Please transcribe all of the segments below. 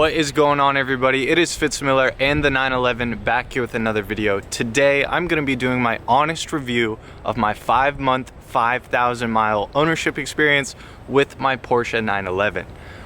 What is going on, everybody? It is Fitz and the 911 back here with another video. Today I'm going to be doing my honest review of my 5-month 5,000 mile ownership experience with my Porsche 911.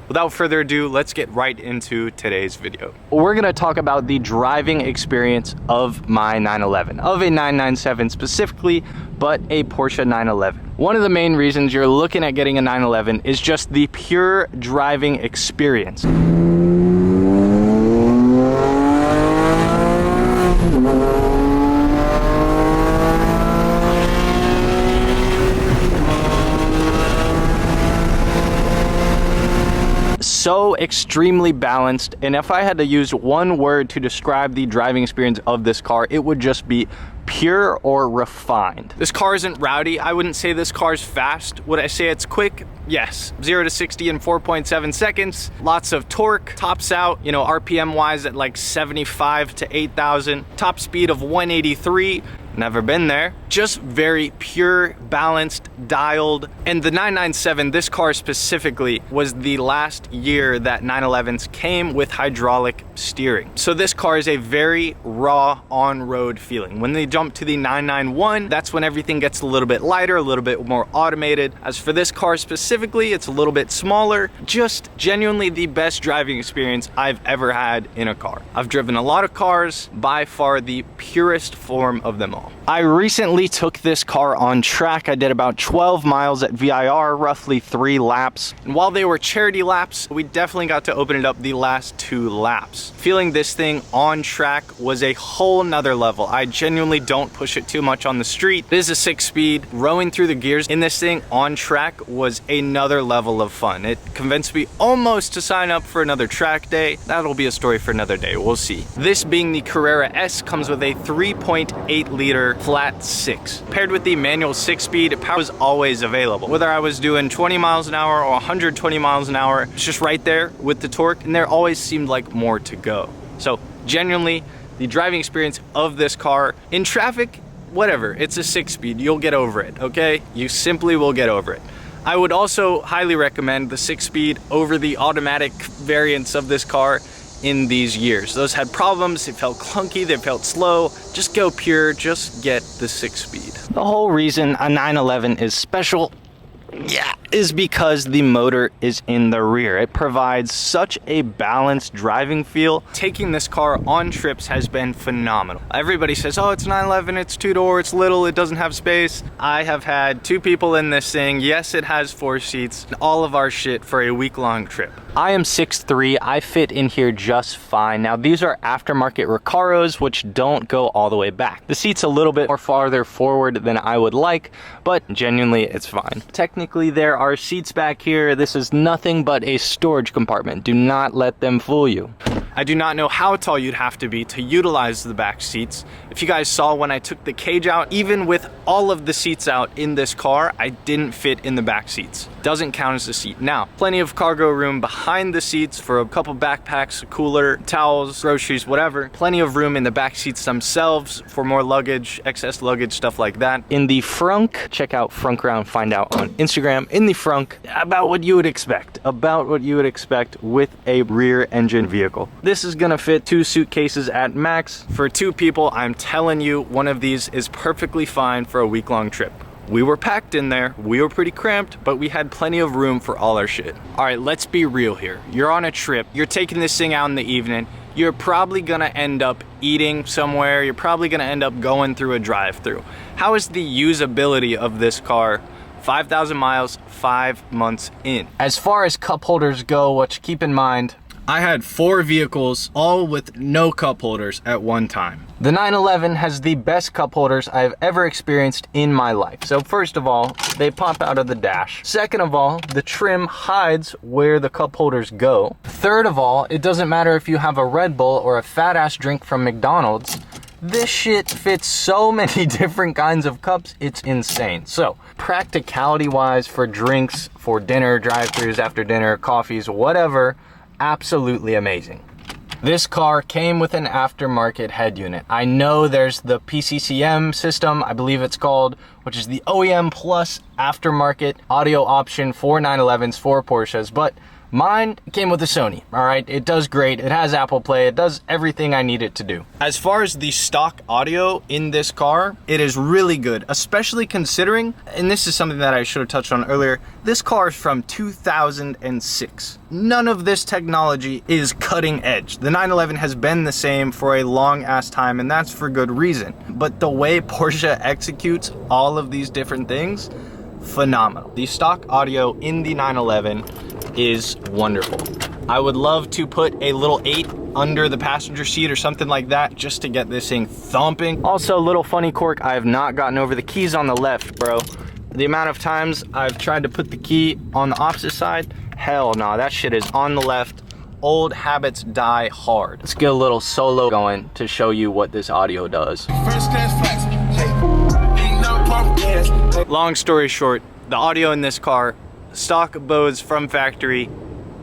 Without further ado, let's get right into today's video. We're going to talk about the driving experience of my 911, of a 997 specifically, but a Porsche 911. One of the main reasons you're looking at getting a 911 is just the pure driving experience. So extremely balanced, and if I had to use one word to describe the driving experience of this car, it would just be pure or refined. This car isn't rowdy. I wouldn't say this car's fast. Would I say it's quick? Yes. 0 to 60 in 4.7 seconds. Lots of torque. Tops out, RPM wise at like 75 to 8,000. Top speed of 183. Never been there. Just very pure, balanced, dialed. And the 997, this car specifically, was the last year that 911s came with hydraulic steering. So this car is a very raw on-road feeling. When they jump to the 991, that's when everything gets a little bit lighter, a little bit more automated. As for this car specifically, it's a little bit smaller. Just genuinely the best driving experience I've ever had in a car. I've driven a lot of cars, by far the purest form of them all. I recently took this car on track. I did about 12 miles at VIR, roughly 3 laps. And while they were charity laps, we definitely got to open it up the last 2 laps. Feeling this thing on track was a whole nother level. I genuinely don't push it too much on the street. This is a 6-speed. Rowing through the gears in this thing on track was another level of fun. It convinced me almost to sign up for another track day. That'll be a story for another day. We'll see. This being the Carrera S comes with a 3.8 liter flat 6. Paired with the manual 6-speed, power was always available. Whether I was doing 20 miles an hour or 120 miles an hour, it's just right there with the torque, and there always seemed like more to go. So genuinely, the driving experience of this car in traffic, whatever, it's a 6-speed, you'll get over it, okay? You simply will get over it. I would also highly recommend the 6-speed over the automatic variants of this car in these years. Those had problems, they felt clunky, they felt slow. Just go pure, just get the 6-speed. The whole reason a 911 is special, is because the motor is in the rear. It provides such a balanced driving feel. Taking this car on trips has been phenomenal. Everybody says, oh, it's 911, it's 2-door, it's little, it doesn't have space. I have had 2 people in this thing. Yes, it has 4 seats, and all of our shit for a week-long trip. I am 6'3", I fit in here just fine. Now, these are aftermarket Recaros, which don't go all the way back. The seat's a little bit more farther forward than I would like, but genuinely, it's fine. Technically, there are seats back here. This is nothing but a storage compartment. Do not let them fool you. I do not know how tall you'd have to be to utilize the back seats. If you guys saw when I took the cage out, even with all of the seats out in this car, I didn't fit in the back seats. Doesn't count as a seat. Now, plenty of cargo room behind the seats for a couple backpacks, a cooler, towels, groceries, whatever. Plenty of room in the back seats themselves for more luggage, excess luggage, stuff like that. In the frunk, check out Frunkround, find out on Instagram. In the frunk, about what you would expect. About what you would expect with a rear engine vehicle. This is gonna fit 2 suitcases at max. For 2 people, I'm telling you, one of these is perfectly fine for a week-long trip. We were packed in there, we were pretty cramped, but we had plenty of room for all our shit. All right, let's be real here. You're on a trip, you're taking this thing out in the evening, you're probably gonna end up eating somewhere, you're probably gonna end up going through a drive-through. How is the usability of this car 5,000 miles, 5 months in? As far as cup holders go, what you keep in mind, I had 4 vehicles, all with no cup holders at one time. The 911 has the best cup holders I've ever experienced in my life. So first of all, they pop out of the dash. Second of all, the trim hides where the cup holders go. Third of all, it doesn't matter if you have a Red Bull or a fat ass drink from McDonald's. This shit fits so many different kinds of cups, it's insane. So, practicality wise for drinks, for dinner, drive-thrus after dinner, coffees, whatever, absolutely amazing. This car came with an aftermarket head unit. I know there's the PCCM system, I believe it's called, which is the OEM plus aftermarket audio option for 911s, for Porsches, but Mine came with a Sony, all right? It does great. It has Apple Play. It does everything I need it to do. As far as the stock audio in this car, it is really good, especially considering, and this is something that I should have touched on earlier, this car is from 2006. None of this technology is cutting edge. The 911 has been the same for a long ass time, and that's for good reason. But the way Porsche executes all of these different things, phenomenal. The stock audio in the 911 is wonderful. I would love to put a little 8 under the passenger seat or something like that just to get this thing thumping. Also, a little funny quirk, I have not gotten over the keys on the left, bro. The amount of times I've tried to put the key on the opposite side, hell no, that shit is on the left. Old habits die hard. Let's get a little solo going to show you what this audio does. Long story short, the audio in this car, stock Bose from factory,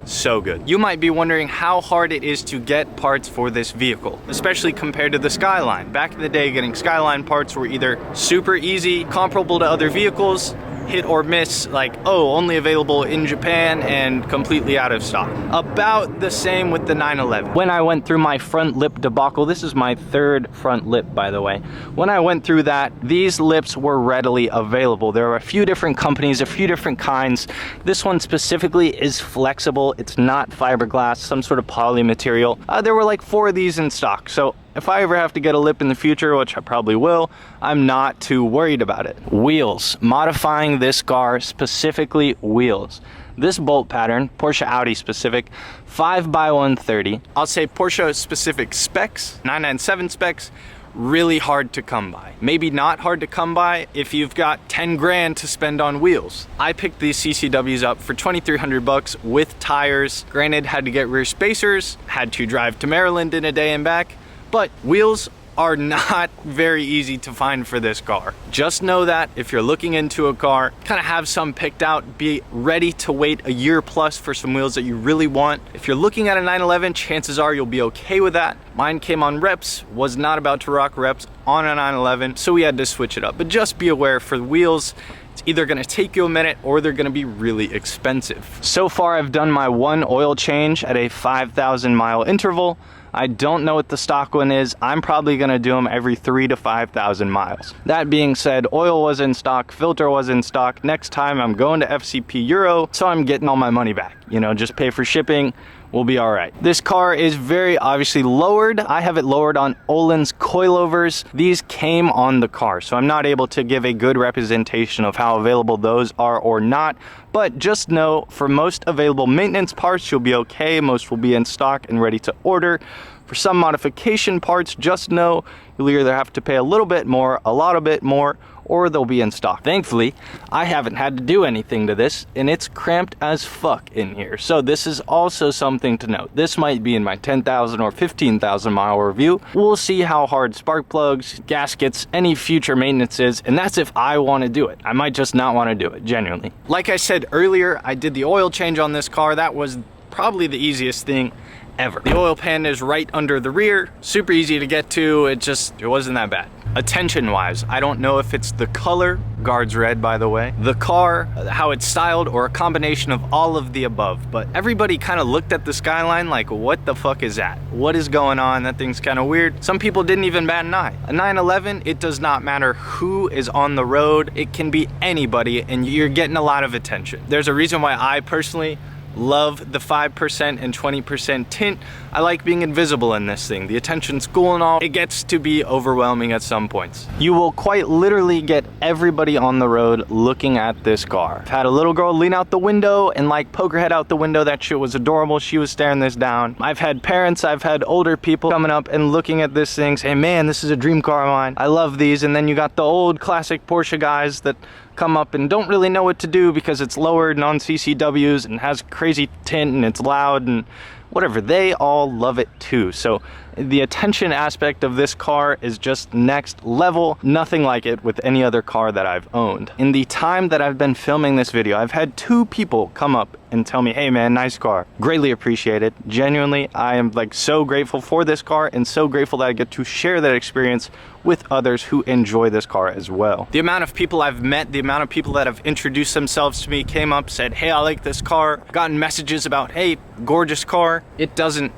so good. You might be wondering how hard it is to get parts for this vehicle, especially compared to the Skyline. Back in the day, getting Skyline parts were either super easy, comparable to other vehicles, hit or miss, like, oh, only available in Japan and completely out of stock. About the same with the 911. When I went through my front lip debacle, this is my 3rd front lip, by the way. When I went through that, these lips were readily available. There are a few different companies, a few different kinds. This one specifically is flexible. It's not fiberglass, some sort of poly material. There were like 4 of these in stock. So if I ever have to get a lip in the future, which I probably will, I'm not too worried about it. Wheels. Modifying this car, specifically wheels. This bolt pattern, Porsche Audi specific, 5x130. I'll say Porsche specific specs, 997 specs, really hard to come by. Maybe not hard to come by if you've got 10 grand to spend on wheels. I picked these CCWs up for 2,300 bucks with tires. Granted, had to get rear spacers, had to drive to Maryland in a day and back, but wheels are not very easy to find for this car. Just know that if you're looking into a car, kind of have some picked out, be ready to wait a year plus for some wheels that you really want. If you're looking at a 911, chances are you'll be okay with that. Mine came on reps, was not about to rock reps on a 911, so we had to switch it up. But just be aware, for the wheels, it's either gonna take you a minute or they're gonna be really expensive. So far, I've done my 1 oil change at a 5,000 mile interval. I don't know what the stock one is. I'm probably gonna do them every 3,000 to 5,000 miles. That being said, oil was in stock, filter was in stock. Next time I'm going to FCP Euro, so I'm getting all my money back. You know, just pay for shipping, we'll be all right. This car is very obviously lowered. I have it lowered on Öhlins coilovers. These came on the car, so I'm not able to give a good representation of how available those are or not. But just know, for most available maintenance parts, you'll be okay. Most will be in stock and ready to order. For some modification parts, just know you'll either have to pay a little bit more, a lot bit more, or they'll be in stock. Thankfully, I haven't had to do anything to this, and it's cramped as fuck in here. So this is also something to note. This might be in my 10,000 or 15,000 mile review. We'll see how hard spark plugs, gaskets, any future maintenance is, and that's if I want to do it. I might just not want to do it, genuinely. Like I said earlier, I did the oil change on this car. That was probably the easiest thing ever. The oil pan is right under the rear, super easy to get to. It wasn't that bad. Attention wise, I don't know if it's the color, guards red by the way, the car, how it's styled, or a combination of all of the above, but everybody kind of looked at the Skyline like, what the fuck is that? What is going on? That thing's kind of weird. Some people didn't even bat an eye. A 911, it does not matter who is on the road. It can be anybody, and you're getting a lot of attention. There's a reason why I personally love the 5% and 20% tint. I like being invisible in this thing. The attention's cool and all. It gets to be overwhelming at some points. You will quite literally get everybody on the road looking at this car. I've had a little girl lean out the window and like poke her head out the window. That shit was adorable. She was staring this down. I've had parents, I've had older people coming up and looking at this thing saying, man, this is a dream car of mine. I love these. And then you got the old classic Porsche guys that come up and don't really know what to do because it's lowered and on CCWs and has crazy tint and it's loud and whatever. They all love it too. So the attention aspect of this car is just next level. Nothing like it with any other car that I've owned. In the time that I've been filming this video, I've had 2 people come up and tell me, hey man, nice car. Greatly appreciated. Genuinely, I am like so grateful for this car and so grateful that I get to share that experience with others who enjoy this car as well. The amount of people I've met, the amount of people that have introduced themselves to me, came up, said, hey, I like this car, gotten messages about, hey, gorgeous car. It doesn't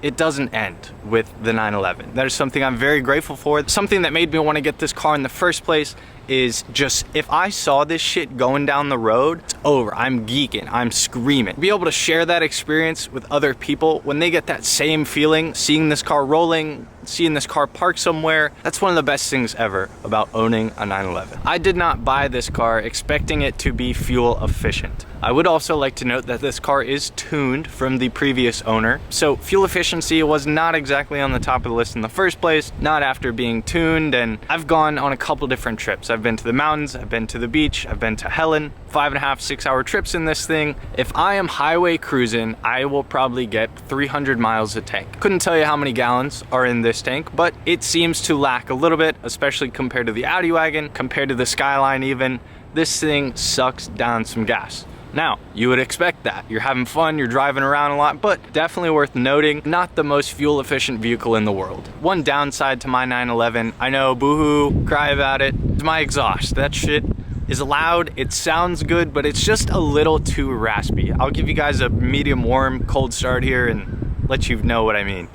end with the 911. That is something I'm very grateful for. Something that made me want to get this car in the first place is just, if I saw this shit going down the road, it's over. I'm geeking, I'm screaming. Be able to share that experience with other people when they get that same feeling, seeing this car rolling, seeing this car parked somewhere, that's one of the best things ever about owning a 911. I did not buy this car expecting it to be fuel efficient. I would also like to note that this car is tuned from the previous owner, so fuel efficiency was not exactly on the top of the list in the first place, not after being tuned. And I've gone on a couple different trips. I've been to the mountains, I've been to the beach, I've been to Helen, 5.5, 6 hour trips in this thing. If I am highway cruising, I will probably get 300 miles a tank. Couldn't tell you how many gallons are in this tank, but it seems to lack a little bit, especially compared to the Audi wagon, compared to the Skyline even. This thing sucks down some gas. Now, you would expect that. You're having fun, you're driving around a lot, but definitely worth noting, not the most fuel efficient vehicle in the world. One downside to my 911, I know, boohoo, cry about it, is my exhaust. That shit is loud, it sounds good, but it's just a little too raspy. I'll give you guys a medium warm cold start here and let you know what I mean.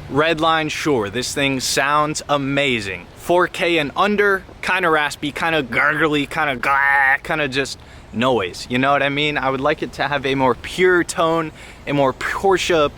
Redline, sure, this thing sounds amazing. 4K and under, kind of raspy, kind of gargly, kind of just noise. You know what I mean? I would like it to have a more pure tone, a more Porsche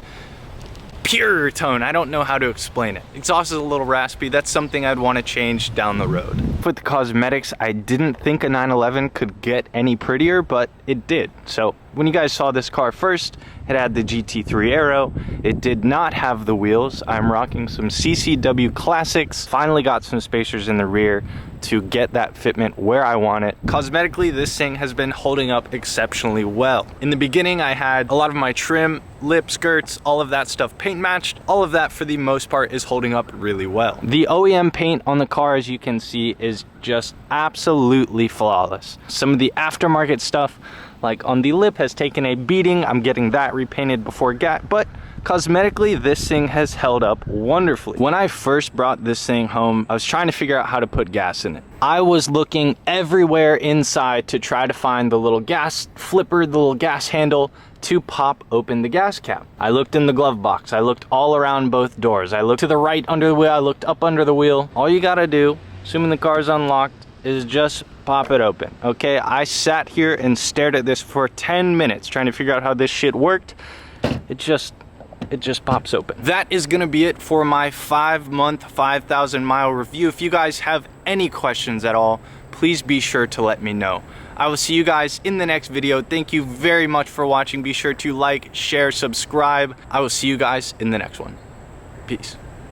pure tone. I don't know how to explain it. Exhaust is a little raspy. That's something I'd want to change down the road. With the cosmetics, I didn't think a 911 could get any prettier, but it did. So when you guys saw this car first, it had the GT3 Aero. It did not have the wheels. I'm rocking some CCW Classics. Finally got some spacers in the rear to get that fitment where I want it. Cosmetically, this thing has been holding up exceptionally well. In the beginning, I had a lot of my trim, lip skirts, all of that stuff paint matched. All of that, for the most part, is holding up really well. The OEM paint on the car, as you can see, is just absolutely flawless. Some of the aftermarket stuff, like on the lip, has taken a beating. I'm getting that repainted before but cosmetically, this thing has held up wonderfully. When I first brought this thing home, I was trying to figure out how to put gas in it. I was looking everywhere inside to try to find the little gas flipper, the little gas handle to pop open the gas cap. I looked in the glove box. I looked all around both doors. I looked to the right under the wheel. I looked up under the wheel. All you gotta do, assuming the car's unlocked, is just pop it open. Okay, I sat here and stared at this for 10 minutes trying to figure out how this shit worked. It just pops open. That is gonna be it for my 5-month, 5,000 mile review. If you guys have any questions at all, please be sure to let me know. I will see you guys in the next video. Thank you very much for watching. Be sure to like, share, subscribe. I will see you guys in the next one. Peace.